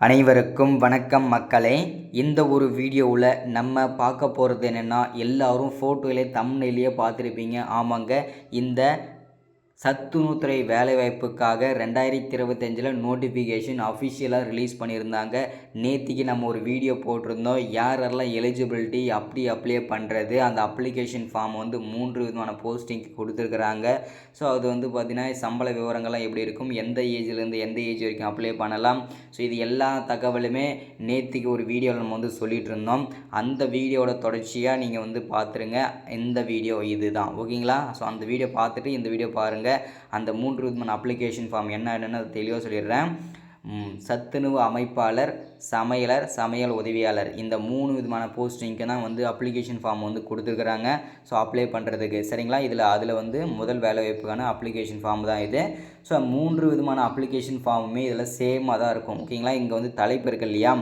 அனைவருக்கும் வணக்கம் மக்களே. இந்த ஒரு வீடியோவில் நம்ம பார்க்க போகிறது என்னென்னா, எல்லாரும் ஃபோட்டோவிலே தம்ப்நெயிலே பார்த்துருப்பீங்க. ஆமாங்க, இந்த சத்துணவுத்துறை வேலைவாய்ப்புக்காக 2025 நோட்டிஃபிகேஷன் அஃபிஷியலாக ரிலீஸ் பண்ணியிருந்தாங்க. நேற்றுக்கு நம்ம ஒரு வீடியோ போட்டிருந்தோம், யாரெல்லாம் எலிஜிபிலிட்டி அப்ளை பண்ணுறது. அந்த அப்ளிகேஷன் ஃபார்ம் வந்து 3 விதமான போஸ்டிங்க்கு கொடுத்துருக்குறாங்க. ஸோ அது வந்து பார்த்திங்கன்னா சம்பள விவரங்கள்லாம் எப்படி இருக்கும், எந்த ஏஜ்லேருந்து எந்த ஏஜ் வரைக்கும் அப்ளை பண்ணலாம். ஸோ இது எல்லா தகவலுமே நேற்றுக்கு ஒரு வீடியோவில் நம்ம வந்து சொல்லிகிட்டு இருந்தோம். அந்த வீடியோவோட தொடர்ச்சியாக நீங்கள் வந்து பார்த்துருங்க. இந்த வீடியோ இது தான், ஓகேங்களா? ஸோ அந்த வீடியோ பார்த்துட்டு இந்த வீடியோ பாருங்கள். அந்த 3 விதமான அப்ளிகேஷன் ஃபார்ம் என்னென்னு தெளிவாக சொல்லிடுறேன். சத்துணவு அமைப்பாளர், சமையலர், சமையல் உதவியாளர், இந்த 3 விதமான போஸ்டிங்க்கு தான் வந்து அப்ளிகேஷன் ஃபார்ம் வந்து கொடுத்துருக்குறாங்க. ஸோ அப்ளை பண்ணுறதுக்கு, சரிங்களா? அதில் வந்து முதல் வேலைவாய்ப்புக்கான அப்ளிகேஷன் ஃபார்ம் தான் இது. ஸோ 3 விதமான அப்ளிகேஷன் ஃபார்முமே இதில் சேமாக தான் இருக்கும், ஓகேங்களா? இங்கே வந்து தலைப்பு இருக்கு இல்லையா,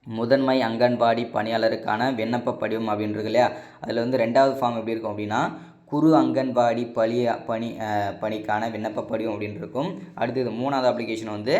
முதன்மை அங்கன்வாடி பணியாளருக்கான விண்ணப்ப படிவம் அப்படின்னு இருக்கு இல்லையா, அதில் வந்து 2வது ஃபார்ம் எப்படி இருக்கும் அப்படின்னா, குறு அங்கன்வாடி பணிக்கான விண்ணப்ப படிவம் அப்படின்னு இருக்கும். அடுத்தது 3வது அப்ளிகேஷன் வந்து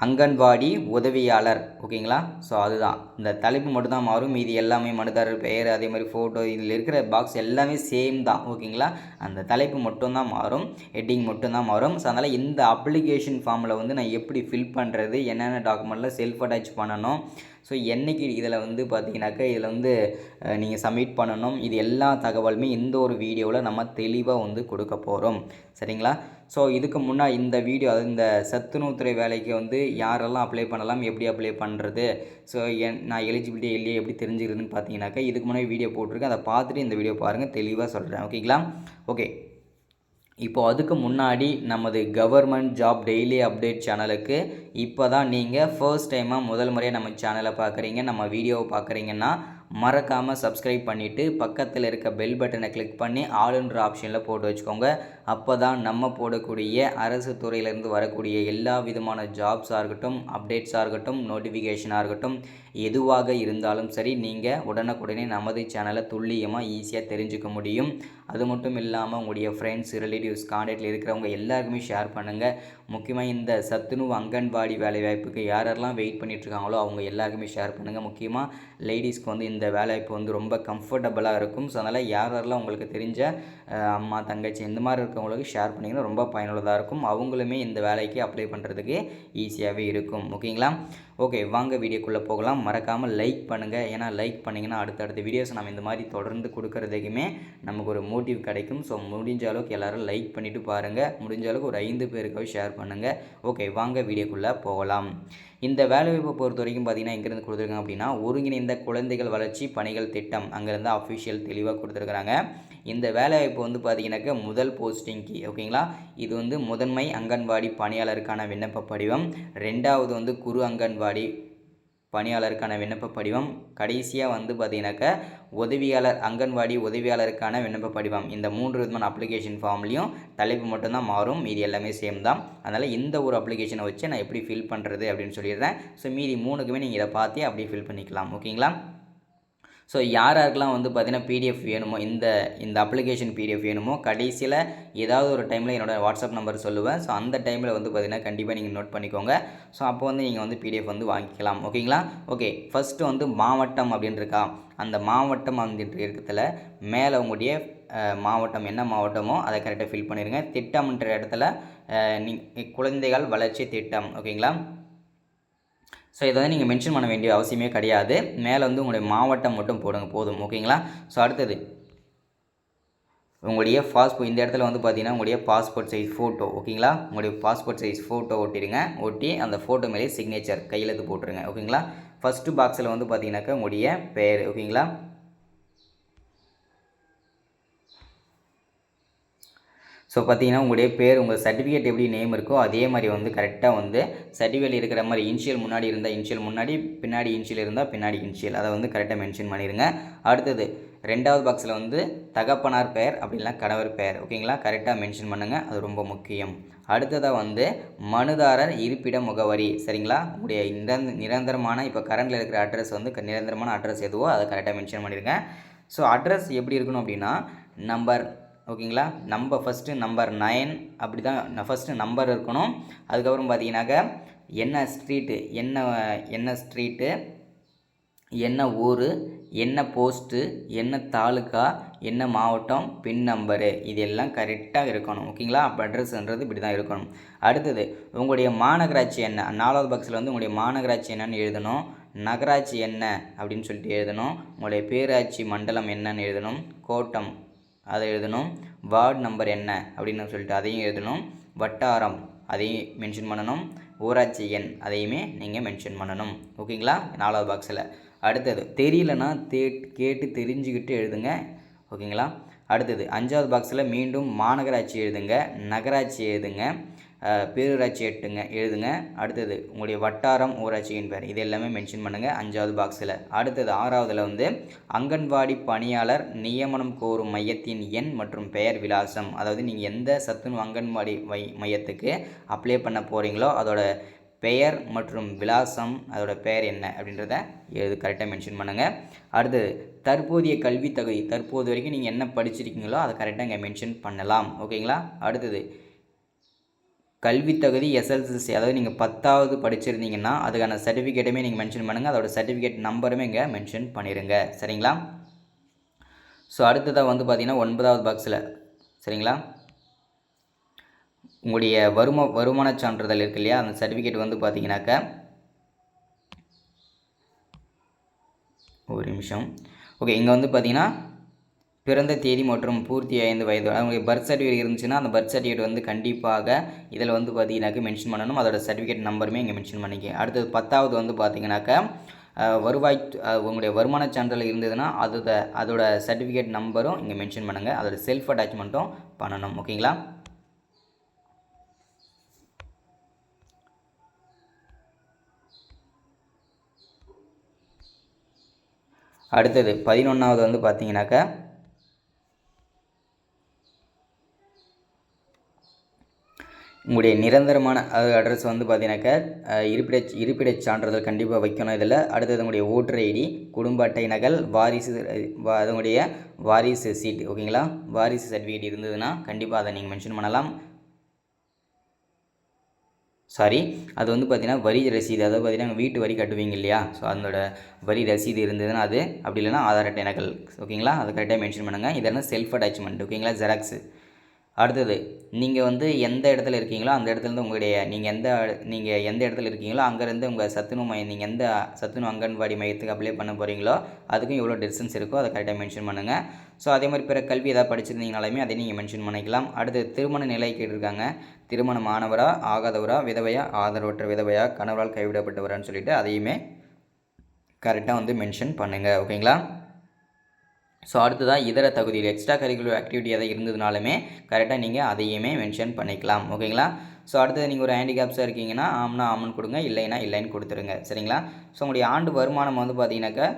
அங்கன்வாடி உதவியாளர், ஓகேங்களா? ஸோ அதுதான், இந்த தலைப்பு மட்டும்தான் மாறும். மீதி எல்லாமே மனுதாரர் பெயர், அதே மாதிரி ஃபோட்டோ, இதில் இருக்கிற பாக்ஸ் எல்லாமே சேம் தான், ஓகேங்களா? அந்த தலைப்பு மட்டும்தான் மாறும், ஹெட்டிங் மட்டும்தான் மாறும். ஸோ அதனால் இந்த அப்ளிகேஷன் ஃபார்மில் வந்து நான் எப்படி ஃபில் பண்ணுறது, என்னென்ன டாக்குமெண்ட்டில் செல்ஃப் அட்டாச் பண்ணணும், ஸோ என்றைக்கு இதில் வந்து பார்த்தீங்கன்னாக்கா இதில் வந்து நீங்கள் சப்மிட் பண்ணணும், இது எல்லா தகவலுமே இந்த ஒரு வீடியோவில் நம்ம தெளிவாக வந்து கொடுக்க போகிறோம், சரிங்களா? ஸோ இதுக்கு முன்னாடி இந்த வீடியோ, அதாவது இந்த சத்துணவுத்துறை வேலைக்கு வந்து யாரெல்லாம் அப்ளை பண்ணலாம், எப்படி அப்ளை பண்ணுறது, ஸோ நான் எலிஜிபிலிட்டி இல்லையே எப்படி தெரிஞ்சுக்கிறதுன்னு பார்த்தீங்கன்னாக்கா இதுக்கு முன்னாடி வீடியோ போட்டிருக்கேன். அதை பார்த்துட்டு இந்த வீடியோ பாருங்கள், தெளிவாக சொல்கிறேன், ஓகேங்களா? ஓகே, இப்போது அதுக்கு முன்னாடி நமது கவர்மெண்ட் ஜாப் டெய்லி அப்டேட் சேனலுக்கு இப்போ தான் நீங்கள் ஃபர்ஸ்ட் டைமாக முதல் முறையாக நம்ம சேனலை பார்க்குறீங்க, நம்ம வீடியோவை பார்க்குறீங்கன்னா மறக்காமல் சப்ஸ்கிரைப் பண்ணிவிட்டு பக்கத்தில் இருக்க பெல் பட்டனை கிளிக் பண்ணி ஆளுன்ற ஆப்ஷனில் போட்டு வச்சுக்கோங்க. அப்போ தான் நம்ம போடக்கூடிய அரசு துறையிலேருந்து வரக்கூடிய எல்லா விதமான ஜாப்ஸாக இருக்கட்டும், அப்டேட்ஸாக இருக்கட்டும், நோட்டிஃபிகேஷனாக இருக்கட்டும், எதுவாக இருந்தாலும் சரி, நீங்கள் உடனுக்குடனே நமது சேனலை துல்லியமாக ஈஸியாக தெரிஞ்சுக்க முடியும். அது மட்டும் இல்லாமல் உங்களுடைய ஃப்ரெண்ட்ஸ், ரிலேட்டிவ்ஸ், கான்டாக்டில் இருக்கிறவங்க எல்லாருக்குமே ஷேர் பண்ணுங்கள். முக்கியமாக இந்த சத்துணவு அங்கன்வாடி வேலைவாய்ப்புக்கு யாரெல்லாம் வெயிட் பண்ணிகிட்ருக்காங்களோ அவங்க எல்லாருக்குமே ஷேர் பண்ணுங்கள். முக்கியமாக லேடிஸ்க்கு வந்து இந்த வேலைவாய்ப்பு வந்து ரொம்ப கம்ஃபர்டபுளாக இருக்கும். ஸோ அதனால் யாரெல்லாம் உங்களுக்கு தெரிஞ்ச அம்மா, தங்கச்சி இந்த மாதிரி இருக்கவங்களுக்கு ஷேர் பண்ணிங்கன்னா ரொம்ப பயனுள்ளதாக இருக்கும். அவங்களுமே இந்த வேலைக்கு அப்ளை பண்ணுறதுக்கு ஈஸியாகவே இருக்கும், ஓகேங்களா? ஓகே, வாங்க வீடியோக்குள்ளே போகலாம். மறக்காமல் லைக் பண்ணுங்கள், ஏன்னா லைக் பண்ணிங்கன்னா அடுத்தடுத்த வீடியோஸ் நம்ம இந்த மாதிரி தொடர்ந்து கொடுக்குறதுக்குமே நமக்கு ஒரு மோட்டிவ் கிடைக்கும். ஸோ முடிஞ்ச அளவுக்கு எல்லோரும் லைக் பண்ணிவிட்டு பாருங்கள். முடிஞ்ச அளவுக்கு ஒரு 5 பேருக்காக ஷேர் பண்ணுங்கள். ஓகே, வாங்க வீடியோக்குள்ளே போகலாம். இந்த வேலைவாய்ப்பை பொறுத்த வரைக்கும் பார்த்திங்கன்னா எங்கேருந்து கொடுத்துருக்காங்க அப்படின்னா, ஒருங்கிணைந்த குழந்தைகள் வளர்ச்சி பணிகள் திட்டம், அங்கேருந்து அஃபிஷியல் தெளிவாக கொடுத்துருக்குறாங்க. இந்த வேலைவாய்ப்பு வந்து பார்த்திங்கனாக்கா முதல் போஸ்டிங்க்கு, ஓகேங்களா? இது வந்து முதன்மை அங்கன்வாடி பணியாளருக்கான விண்ணப்ப படிவம், 2வது வந்து குறு அங்கன்வாடி பணியாளருக்கான விண்ணப்ப படிவம், கடைசியாக வந்து பார்த்திங்கனாக்கா அங்கன்வாடி உதவியாளருக்கான விண்ணப்ப படிவம். இந்த 3 விதமான அப்ளிகேஷன் ஃபார்ம்லேயும் தலைப்பு மட்டும்தான் மாறும், மீதி எல்லாமே சேம் தான். அதனால் இந்த ஒரு அப்ளிகேஷனை வச்சு நான் எப்படி ஃபில் பண்ணுறது அப்படின்னு சொல்லிடுறேன். ஸோ மீதி 3க்குமே நீங்கள் இதை பார்த்தே அப்படியே ஃபில் பண்ணிக்கலாம், ஓகேங்களா? ஸோ யாருக்கெல்லாம் வந்து பார்த்திங்கன்னா பிடிஎஃப் வேணுமோ, இந்த அப்ளிகேஷன் பிடிஎஃப் வேணுமோ, கடைசியில் ஏதாவது ஒரு டைமில் என்னோடய வாட்ஸ்அப் நம்பர் சொல்லுவேன். ஸோ அந்த டைமில் வந்து பார்த்திங்கன்னா கண்டிப்பாக நீங்கள் நோட் பண்ணிக்கோங்க. ஸோ அப்போ வந்து நீங்கள் வந்து பிடிஎஃப் வந்து வாங்கிக்கலாம், ஓகேங்களா? ஓகே, ஃபஸ்ட்டு வந்து மாவட்டம் அப்படின்னு இருக்கா, அந்த மாவட்டம் அப்படின்ற இடத்துல மேலே உங்களுடைய மாவட்டம் என்ன மாவட்டமோ அதை கரெக்டாக ஃபில் பண்ணிடுங்க. திட்டம்ன்ற இடத்துல குழந்தைகள் வளர்ச்சி திட்டம், ஓகேங்களா? ஸோ இதை வந்து நீங்கள் மென்ஷன் பண்ண வேண்டிய அவசியமே கிடையாது. மேலே வந்து உங்களுடைய மாவட்டம் மட்டும் போடுங்க, போதும், ஓகேங்களா? ஸோ அடுத்தது உங்களுடைய இந்த இடத்துல வந்து பார்த்தீங்கன்னா உங்களுடைய பாஸ்போர்ட் சைஸ் ஃபோட்டோ, ஓகேங்களா? உங்களுடைய பாஸ்போர்ட் சைஸ் ஃபோட்டோ ஒட்டிடுங்க. ஒட்டி அந்த ஃபோட்டோ மேலே சிக்னேச்சர் கையெழுத்து போட்டுருங்க, ஓகேங்களா? ஃபஸ்ட்டு பாக்ஸில் வந்து பார்த்தீங்கன்னாக்கா உங்களுடைய பேர், ஓகேங்களா? ஸோ பார்த்தீங்கன்னா உங்களுடைய பேர், உங்கள் சர்டிஃபிகேட் எப்படி நேம் இருக்கோ அதே மாதிரி வந்து கரெக்டாக வந்து சர்டிஃபிகேட் இருக்கிற மாதிரி இனிஷியல் முன்னாடி இருந்தால் இனிஷியல் முன்னாடி, பின்னாடி இனிஷியல் இருந்தால் பின்னாடி இனிஷியல், அதை வந்து கரெக்டாக மென்ஷன் பண்ணிடுங்க. அடுத்தது 2வது பாக்ஸில் வந்து தகப்பனார் பெயர் அப்படின்னா கணவர் பெயர், ஓகேங்களா? கரெக்டாக மென்ஷன் பண்ணுங்கள், அது ரொம்ப முக்கியம். அடுத்ததாக வந்து மனுதாரர் இருப்பிட முகவரி, சரிங்களா? உங்களுடைய நிரந்தரமான இப்போ கரண்டில் இருக்கிற அட்ரஸ் வந்து நிரந்தரமான அட்ரஸ் எதுவோ அதை கரெக்டாக மென்ஷன் பண்ணிடுங்க. ஸோ அட்ரஸ் எப்படி இருக்கணும் அப்படின்னா நம்பர் ஓகேங்களா. ஃபஸ்ட்டு நம்பர் 9 அப்படி தான் ஃபஸ்ட்டு நம்பர் இருக்கணும். அதுக்கப்புறம் பார்த்தீங்கன்னாக்கா என்ன ஸ்ட்ரீட்டு, என்ன ஸ்ட்ரீட்டு, என்ன ஊர், என்ன போஸ்ட்டு, என்ன தாலுக்கா, என்ன மாவட்டம், பின் நம்பரு, இது எல்லாம் கரெக்டாக இருக்கணும். ஓகேங்களா. அப்போ அட்ரஸ்ன்றது இப்படி தான் இருக்கணும். அடுத்தது உங்களுடைய மாநகராட்சி என்ன, 4வது பாக்ஸில் வந்து உங்களுடைய மாநகராட்சி என்னன்னு எழுதணும். நகராட்சி என்ன அப்படின்னு சொல்லிட்டு எழுதணும். உங்களுடைய பேராட்சி மண்டலம் என்னன்னு எழுதணும். கோட்டம் அதை எழுதணும். வார்டு நம்பர் என்ன அப்படின்னு சொல்லிட்டு அதையும் எழுதணும். வட்டாரம் அதையும் மென்ஷன் பண்ணணும். ஊராட்சி எண் அதையுமே நீங்கள் மென்ஷன் பண்ணணும். ஓகேங்களா. 4வது பாக்ஸில். அடுத்தது தெரியலனா கேட்டு தெரிஞ்சுக்கிட்டு எழுதுங்க. ஓகேங்களா. அடுத்தது 5வது பாக்ஸில் மீண்டும் மாநகராட்சி எழுதுங்க, நகராட்சி எழுதுங்க, பேரூராட்சி எழுதுங்க. அடுத்தது உங்களுடைய வட்டாரம், ஊராட்சியின் பேர், இது எல்லாமே மென்ஷன் பண்ணுங்கள் 5வது பாக்ஸில். அடுத்தது 6வதுல வந்து அங்கன்வாடி பணியாளர் நியமனம் கோரும் மையத்தின் எண் மற்றும் பெயர் விலாசம், அதாவது நீங்கள் எந்த சத்துணவு அங்கன்வாடி மையத்துக்கு அப்ளை பண்ண போகிறீங்களோ அதோட பெயர் மற்றும் விலாசம், அதோட பெயர் என்ன அப்படின்றத கரெக்டாக மென்ஷன் பண்ணுங்கள். அடுத்தது தற்போதைய கல்வி தகுதி, தற்போது வரைக்கும் நீங்கள் என்ன படிச்சிருக்கீங்களோ அதை கரெக்டாக இங்கே மென்ஷன் பண்ணலாம். ஓகேங்களா. அடுத்தது கல்வி தகுதி எஸ்எல்சி, அதாவது நீங்கள் 10வது படிச்சிருந்தீங்கன்னா அதுக்கான சர்டிஃபிகேட்டுமே நீங்கள் மென்ஷன் பண்ணுங்கள். அதோட சர்டிஃபிகேட் நம்பருமே இங்கே மென்ஷன் பண்ணிடுங்க. சரிங்களா. ஸோ அடுத்ததாக வந்து பார்த்திங்கன்னா 9வது பாக்ஸில், சரிங்களா, உங்களுடைய வருமான சான்றிதழ் இருக்கு இல்லையா, அந்த சர்டிஃபிகேட் வந்து பார்த்தீங்கன்னாக்கா, ஒரு நிமிஷம். ஓகே, இங்கே வந்து பார்த்தீங்கன்னா பிறந்த தேதி மற்றும் பூர்த்தி 5 வயது, அவங்களுக்கு பர்த் சர்டிஃபிகேட் இருந்துச்சுன்னா அந்த பர்த் சர்டிஃபிகேட் வந்து கண்டிப்பாக இதில் வந்து பார்த்தீங்கன்னாக்கா மென்ஷன் பண்ணணும். அதோட சர்டிஃபிகேட் நம்பருமே இங்கே மென்ஷன் பண்ணிக்க. அடுத்தது 10வது வந்து பார்த்தீங்கன்னாக்கா உங்களுடைய வருமான சான்றிதழ் இருந்ததுன்னா அதோட சர்டிஃபிகேட் நம்பரும் இங்கே மென்ஷன் பண்ணுங்கள். அதோட செல்ஃப் அட்டாச்மெண்ட்டும் பண்ணணும். ஓகேங்களா. அடுத்தது 11வது வந்து பார்த்தீங்கன்னாக்கா உங்களுடைய நிரந்தரமான அட்ரஸ் வந்து பார்த்தீங்கன்னாக்கா இருப்பிடச் சான்றிதழ் கண்டிப்பாக வைக்கணும் இதில். அடுத்தது உங்களுடைய ஓட்டர் ஐடி, குடும்ப அட்டை நகல், அதனுடைய வாரிசு சீட்டு, ஓகேங்களா, வாரிசு சர்டிஃபிகேட் இருந்ததுன்னா கண்டிப்பாக அதை நீங்கள் மென்ஷன் பண்ணலாம். அது வந்து பார்த்தீங்கன்னா வரி ரசீது, அதாவது பார்த்தீங்கன்னா வீட்டு வரி கட்டுவீங்க இல்லையா, ஸோ அதோட வரி ரசீது இருந்ததுன்னா அது, அப்படி இல்லைனா ஆதார் அட்டை நகல், ஓகேங்களா, அதை கரெக்டாக மென்ஷன் பண்ணுங்கள். இதெல்லாம் செல்ஃப் அட்டாச்மெண்ட், ஓகேங்களா, ஜெராக்ஸு. அடுத்தது நீங்கள் வந்து எந்த இடத்துல இருக்கீங்களோ அந்த இடத்துலேருந்து உங்களுடைய நீங்கள் எந்த இடத்துல இருக்கீங்களோ அங்கேருந்து உங்கள் சத்துணவு மையம், நீங்கள் எந்த சத்துணவு அங்கன்வாடி மையத்துக்கு அப்ளை பண்ண போகிறீங்களோ அதுக்கும் எவ்வளோ டிஸ்டன்ஸ் இருக்கோ அதை கரெக்டாக மென்ஷன் பண்ணுங்கள். ஸோ அதே மாதிரி பிற கல்வி ஏதாவது படிச்சிருந்தீங்கனாலுமே அதை நீங்கள் மென்ஷன் பண்ணிக்கலாம். அடுத்து திருமண நிலை கேட்டிருக்காங்க. திருமணம் ஆனவரா, ஆகாதவரா, விதவையா, ஆதரவற்ற விதவையா, கணவரால் கைவிடப்பட்டவரான்னு சொல்லிட்டு அதையுமே கரெக்டாக வந்து மென்ஷன் பண்ணுங்கள். ஓகேங்களா. ஸோ அடுத்ததாக இதர தகுதியில் எக்ஸ்ட்ரா கரிக்குலர் ஆக்டிவிட்டி எதாவது இருந்ததுனாலுமே கரெக்டாக நீங்கள் அதையுமே மென்ஷன் பண்ணிக்கலாம். ஓகேங்களா. ஸோ அடுத்தது நீங்கள் ஒரு ஹேண்டிகேப்ஸாக இருக்கீங்கன்னா ஆம்னா ஆமன் கொடுங்க, இல்லைன்னா இல்லைன்னு கொடுத்துருங்க. சரிங்களா. ஸோ உங்களுடைய ஆண்டு வருமானம் வந்து பார்த்தீங்கன்னாக்கா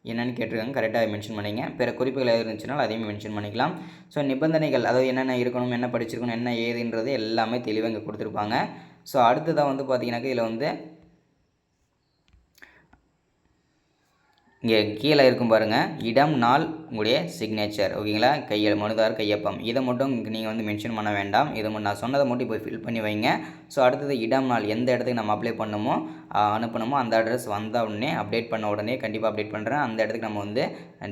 என்னென்னு கேட்டிருக்காங்க, கரெக்டாக மென்ஷன் பண்ணிங்க. பிற குறிப்புகள் எதாவது இருந்துச்சுனாலும் அதையும் மென்ஷன் பண்ணிக்கலாம். ஸோ நிபந்தனைகள், அதாவது என்னென்ன இருக்கணும், என்ன படிச்சிருக்கணும், என்ன ஏதுன்றது எல்லாமே தெளிவாக இங்கே கொடுத்துருப்பாங்க. ஸோ அடுத்ததாக வந்து பார்த்தீங்கன்னாக்கா இதில் வந்து இங்கே கீழே இருக்கும் பாருங்கள், இடம், நாள், உங்களுடைய சிக்னேச்சர், ஓகேங்களா, மனுதார் கையொப்பம், இதை மட்டும் நீங்கள் வந்து மென்ஷன் பண்ண வேண்டாம். இதை நான் சொன்னதை மட்டும் இப்போ ஃபில் பண்ணி வைங்க. ஸோ அடுத்தது இடம், நாள், எந்த இடத்துக்கு நம்ம அப்ளை பண்ணணுமோ அனுப்பணுமோ அந்த அட்ரஸ் வந்த உடனே அப்டேட் பண்ண உடனே கண்டிப்பாக அப்டேட் பண்ணுறேன். அந்த இடத்துக்கு நம்ம வந்து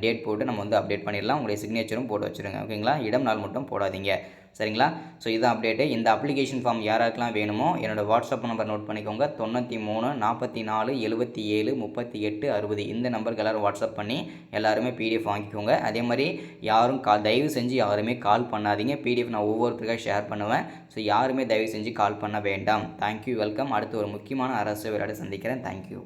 டேட் போட்டு நம்ம வந்து அப்டேட் பண்ணிடலாம். உங்களுடைய சிக்னேச்சரும் போட்டு வச்சுருங்க. ஓகேங்களா. இடம், நாள் மட்டும் போடாதீங்க. சரிங்களா. ஸோ இதுதான் அப்டேட்டு. இந்த அப்ளிகேஷன் ஃபார்ம் யாருக்கெல்லாம் வேணுமோ என்னோடய வாட்ஸ்அப் நம்பர் நோட் பண்ணிக்கோங்க. 93 44 77 38 60 இந்த நம்பருக்கு எல்லோரும் வாட்ஸ்அப் பண்ணி எல்லாருமே பிடிஎஃப் வாங்கிக்கோங்க. அதே மாதிரி யாரும் தயவு செஞ்சு யாருமே கால் பண்ணாதீங்க. பிடிஎஃப் நான் ஒவ்வொருத்தருக்காக ஷேர் பண்ணுவேன். ஸோ யாருமே தயவு செஞ்சு கால் பண்ண வேண்டாம். Thank you, welcome. அடுத்து ஒரு முக்கியமான அரசு விளையாட சந்திக்கிறேன். தேங்க்யூ.